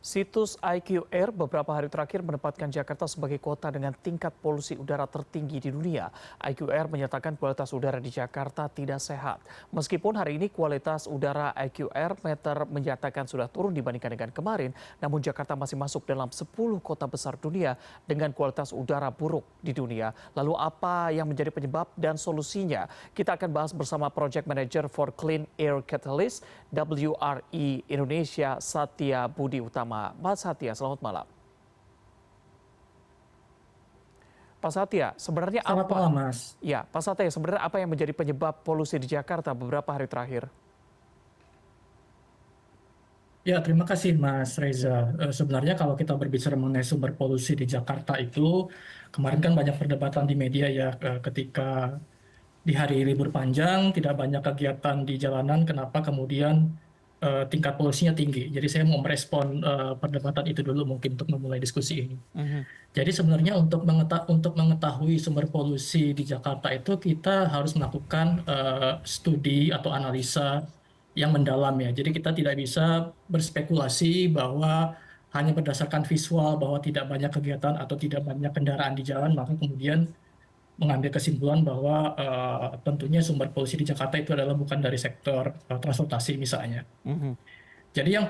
Situs IQR beberapa hari terakhir menempatkan Jakarta sebagai kota dengan tingkat polusi udara tertinggi di dunia. IQR menyatakan kualitas udara di Jakarta tidak sehat. Meskipun hari ini kualitas udara IQR meter menyatakan sudah turun dibandingkan dengan kemarin, namun Jakarta masih masuk dalam 10 kota besar dunia dengan kualitas udara buruk di dunia. Lalu apa yang menjadi penyebab dan solusinya? Kita akan bahas bersama Project Manager for Clean Air Catalyst WRI Indonesia Satya Budi Utama. Mas Satya, selamat malam. Pak Satya, sebenarnya Selamat apa? malam, Mas. Ya, Pak Satya, sebenarnya apa yang menjadi penyebab polusi di Jakarta beberapa hari terakhir? Ya, terima kasih, Mas Reza. Sebenarnya kalau kita berbicara mengenai sumber polusi di Jakarta itu, kemarin kan banyak perdebatan di media ya, ketika di hari libur panjang, tidak banyak kegiatan di jalanan, kenapa kemudian tingkat polusinya tinggi. Jadi saya mau merespon perdebatan itu dulu mungkin untuk memulai diskusi ini. Mhm. Jadi sebenarnya untuk mengetahui sumber polusi di Jakarta itu kita harus melakukan studi atau analisa yang mendalam ya. Jadi kita tidak bisa berspekulasi bahwa hanya berdasarkan visual bahwa tidak banyak kegiatan atau tidak banyak kendaraan di jalan, maka kemudian mengambil kesimpulan bahwa tentunya sumber polusi di Jakarta itu adalah bukan dari sektor transportasi misalnya. Mhm. Jadi yang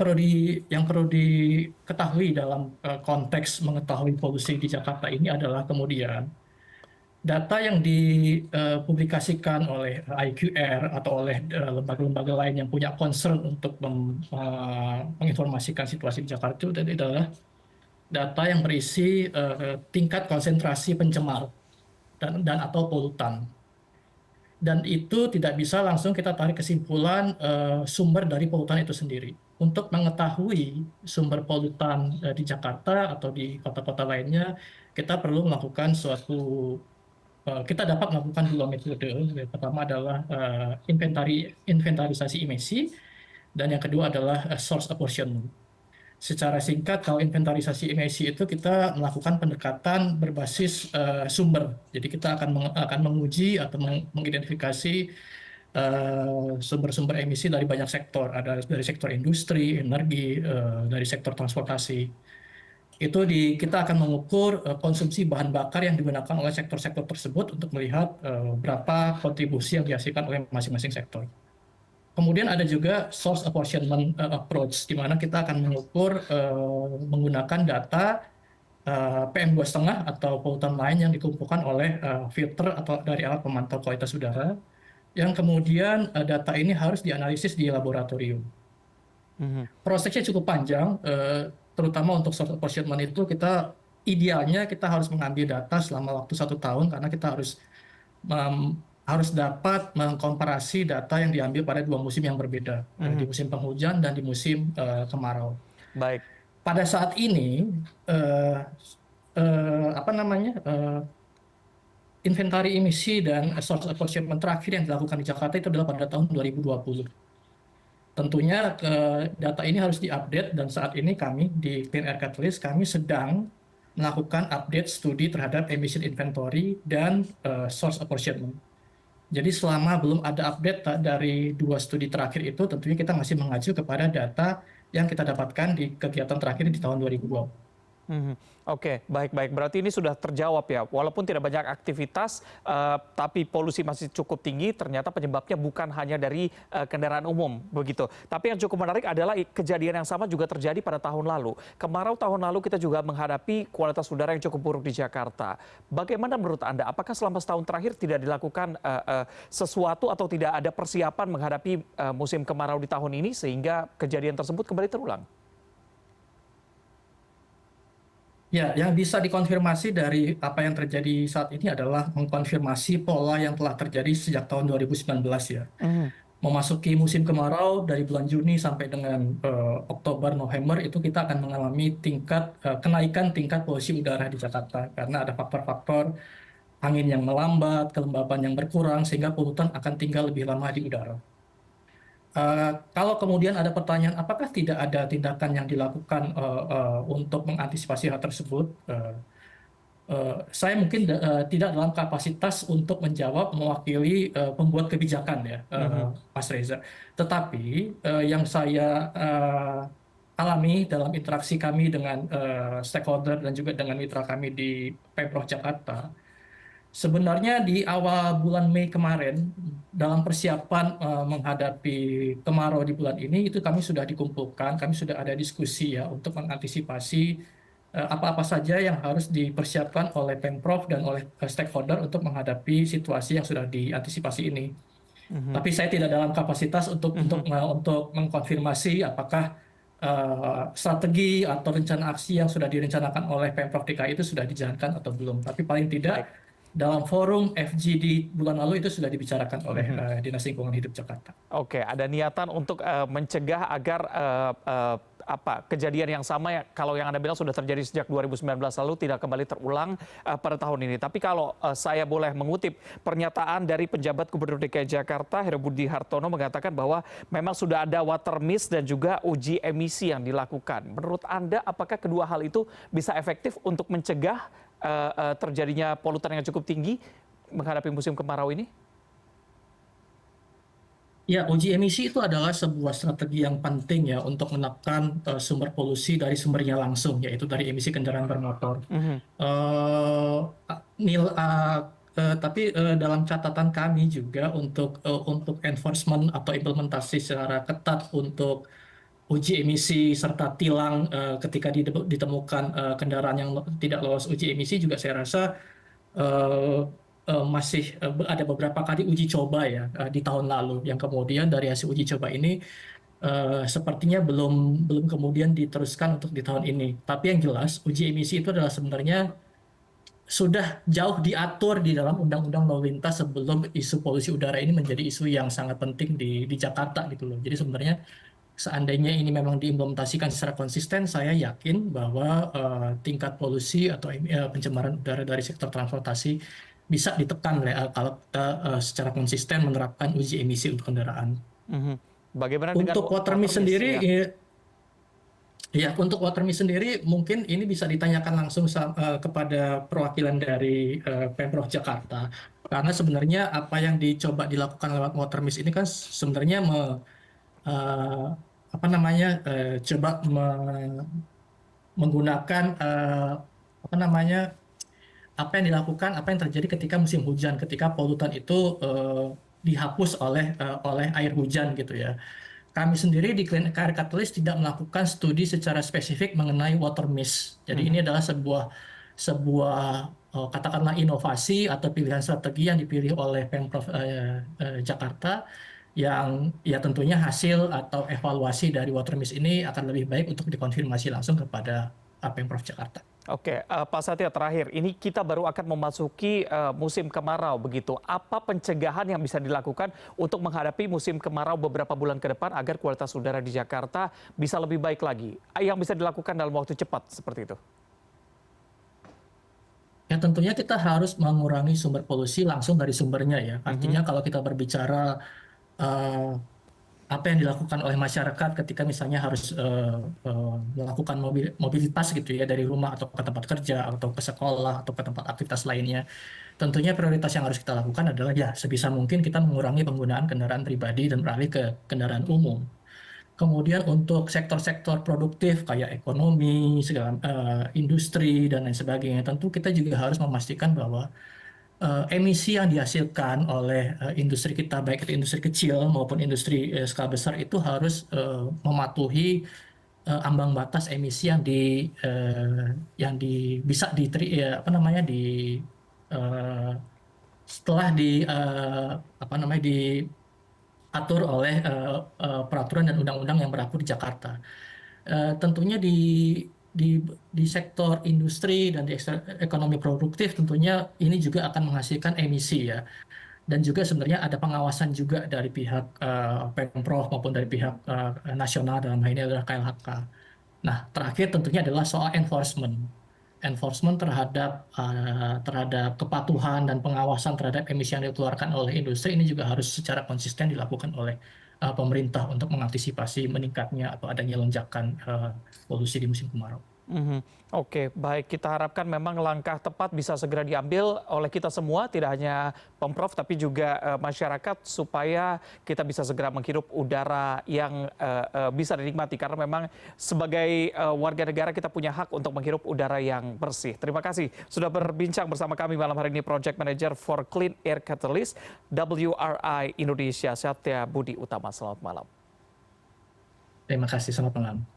perlu diketahui dalam konteks mengetahui polusi di Jakarta ini adalah kemudian data yang dipublikasikan oleh IQR atau oleh lembaga-lembaga lain yang punya concern untuk menginformasikan situasi di Jakarta itu adalah data yang berisi tingkat konsentrasi pencemar dan atau polutan. Dan itu tidak bisa langsung kita tarik kesimpulan sumber dari polutan itu sendiri. Untuk mengetahui sumber polutan di Jakarta atau di kota-kota lainnya, kita perlu melakukan kita dapat melakukan dua metode. Yang pertama adalah inventarisasi emisi, dan yang kedua adalah source apportionment. Secara singkat, kalau inventarisasi emisi itu kita melakukan pendekatan berbasis sumber. Jadi kita akan menguji atau mengidentifikasi sumber-sumber emisi dari banyak sektor. Ada dari sektor industri, energi, dari sektor transportasi. Kita akan mengukur konsumsi bahan bakar yang digunakan oleh sektor-sektor tersebut untuk melihat berapa kontribusi yang dihasilkan oleh masing-masing sektor. Kemudian ada juga source apportionment approach, di mana kita akan mengukur menggunakan data PM2,5 atau polutan lain yang dikumpulkan oleh filter atau dari alat pemantau kualitas udara, yang kemudian data ini harus dianalisis di laboratorium. Mhm. Prosesnya cukup panjang, terutama untuk source apportionment itu idealnya kita harus mengambil data selama waktu 1 tahun, karena kita harus dapat mengkomparasi data yang diambil pada 2 musim yang berbeda, di Mhm. musim penghujan dan di musim kemarau. Baik. Pada saat ini, eh, apa namanya, inventari emisi dan source apportionment terakhir yang dilakukan di Jakarta itu adalah pada tahun 2020. Tentunya data ini harus diupdate, dan saat ini kami di Clean Air Catalyst kami sedang melakukan update studi terhadap emission inventory dan source apportionment. Jadi selama belum ada update dari dua studi terakhir itu, tentunya kita masih mengacu kepada data yang kita dapatkan di kegiatan terakhir di tahun 2020. Mhm. Oke, baik-baik. Berarti ini sudah terjawab ya. Walaupun tidak banyak aktivitas, tapi polusi masih cukup tinggi. Ternyata penyebabnya bukan hanya dari kendaraan umum, begitu. Tapi yang cukup menarik adalah kejadian yang sama juga terjadi pada tahun lalu. Kemarau tahun lalu kita juga menghadapi kualitas udara yang cukup buruk di Jakarta. Bagaimana menurut Anda? Apakah selama setahun terakhir tidak dilakukan sesuatu atau tidak ada persiapan menghadapi musim kemarau di tahun ini sehingga kejadian tersebut kembali terulang? Ya, yang bisa dikonfirmasi dari apa yang terjadi saat ini adalah mengkonfirmasi pola yang telah terjadi sejak tahun 2019 ya. Mhm. Memasuki musim kemarau dari bulan Juni sampai dengan Oktober, November itu kita akan mengalami kenaikan tingkat polusi udara di Jakarta, karena ada faktor-faktor angin yang melambat, kelembaban yang berkurang, sehingga polutan akan tinggal lebih lama di udara. Kalau kemudian ada pertanyaan, apakah tidak ada tindakan yang dilakukan untuk mengantisipasi hal tersebut? Saya mungkin tidak dalam kapasitas untuk menjawab mewakili pembuat kebijakan ya, Mhm. Mas Reza. Tetapi yang saya alami dalam interaksi kami dengan stakeholder dan juga dengan mitra kami di Pemprov Jakarta. Sebenarnya di awal bulan Mei kemarin, dalam persiapan menghadapi kemarau di bulan ini, itu kami sudah dikumpulkan, kami sudah ada diskusi ya untuk mengantisipasi apa-apa saja yang harus dipersiapkan oleh Pemprov dan oleh stakeholder untuk menghadapi situasi yang sudah diantisipasi ini. Mhm, Tapi saya tidak dalam kapasitas mhm. untuk mengkonfirmasi apakah strategi atau rencana aksi yang sudah direncanakan oleh Pemprov DKI itu sudah dijalankan atau belum. Tapi paling tidak Baik. dalam forum FGD bulan lalu itu sudah dibicarakan oleh Mhm. Dinas Lingkungan Hidup Jakarta. Oke, ada niatan untuk mencegah agar kejadian yang sama ya, kalau yang Anda bilang sudah terjadi sejak 2019 lalu tidak kembali terulang pada tahun ini. Tapi kalau saya boleh mengutip pernyataan dari penjabat Gubernur DKI Jakarta Heru Budi Hartono mengatakan bahwa memang sudah ada water mist dan juga uji emisi yang dilakukan. Menurut Anda apakah kedua hal itu bisa efektif untuk mencegah terjadinya polutan yang cukup tinggi menghadapi musim kemarau ini? Ya, uji emisi itu adalah sebuah strategi yang penting ya untuk menekan sumber polusi dari sumbernya langsung, yaitu dari emisi kendaraan bermotor. Mhm, Eh, tapi dalam catatan kami juga untuk enforcement atau implementasi secara ketat untuk uji emisi serta tilang ketika ditemukan kendaraan yang tidak lolos uji emisi juga saya rasa eh, masih ada beberapa kali uji coba ya di tahun lalu yang kemudian dari hasil uji coba ini sepertinya belum belum kemudian diteruskan untuk di tahun ini. Tapi yang jelas uji emisi itu adalah sebenarnya sudah jauh diatur di dalam Undang-Undang Lalu Lintas sebelum isu polusi udara ini menjadi isu yang sangat penting di Jakarta gitu loh. Jadi sebenarnya seandainya ini memang diimplementasikan secara konsisten, saya yakin bahwa tingkat polusi atau pencemaran udara dari sektor transportasi bisa ditekan kalau kita secara konsisten menerapkan uji emisi untuk kendaraan. mhm. Bagaimana dengan Untuk water water mist mist sendiri, ya? ya, untuk water mist sendiri mungkin ini bisa ditanyakan langsung kepada perwakilan dari Pemprov Jakarta. Karena sebenarnya apa yang dicoba dilakukan lewat water mist ini kan sebenarnya eh, apa namanya coba menggunakan apa namanya apa yang dilakukan apa yang terjadi ketika musim hujan ketika polutan itu dihapus oleh air hujan gitu ya. Kami sendiri di Clean Air Catalyst tidak melakukan studi secara spesifik mengenai water mist. Jadi ini Mhm. adalah sebuah katakanlah inovasi atau pilihan strategi yang dipilih oleh Pemprov Jakarta yang ya tentunya hasil atau evaluasi dari water mist ini akan lebih baik untuk dikonfirmasi langsung kepada Pemprov Jakarta. Oke, Pak Satya terakhir, ini kita baru akan memasuki musim kemarau begitu. Apa pencegahan yang bisa dilakukan untuk menghadapi musim kemarau beberapa bulan ke depan agar kualitas udara di Jakarta bisa lebih baik lagi? Yang bisa dilakukan dalam waktu cepat seperti itu? Ya tentunya kita harus mengurangi sumber polusi langsung dari sumbernya ya. Mhm, Artinya kalau kita berbicara eh, apa yang dilakukan oleh masyarakat ketika misalnya harus melakukan mobilitas gitu ya dari rumah atau ke tempat kerja atau ke sekolah atau ke tempat aktivitas lainnya. Tentunya prioritas yang harus kita lakukan adalah ya sebisa mungkin kita mengurangi penggunaan kendaraan pribadi dan beralih ke kendaraan umum. Kemudian untuk sektor-sektor produktif kayak ekonomi, industri dan lain sebagainya, tentu kita juga harus memastikan bahwa emisi yang dihasilkan oleh industri kita, baik itu industri kecil maupun industri skala besar itu harus mematuhi ambang batas emisi yang bisa ya, apa namanya eh, setelah apa namanya diatur oleh peraturan dan undang-undang yang berlaku di Jakarta. Tentunya di sektor industri dan di ekonomi produktif tentunya ini juga akan menghasilkan emisi ya. Dan juga sebenarnya ada pengawasan juga dari pihak Pemprov maupun dari pihak nasional dalam hal ini adalah KLHK. Nah, terakhir tentunya adalah soal enforcement. Enforcement terhadap kepatuhan dan pengawasan terhadap emisi yang dikeluarkan oleh industri ini juga harus secara konsisten dilakukan oleh pemerintah untuk mengantisipasi meningkatnya atau adanya lonjakan polusi di musim kemarau. Mhm. Oke, baik. Kita harapkan memang langkah tepat bisa segera diambil oleh kita semua, tidak hanya Pemprov, tapi juga masyarakat, supaya kita bisa segera menghirup udara yang bisa dinikmati. Karena memang sebagai warga negara kita punya hak untuk menghirup udara yang bersih. Terima kasih sudah berbincang bersama kami malam hari ini, Project Manager for Clean Air Catalyst, WRI Indonesia, Satya Budi Utama. Selamat malam. Terima kasih, selamat malam.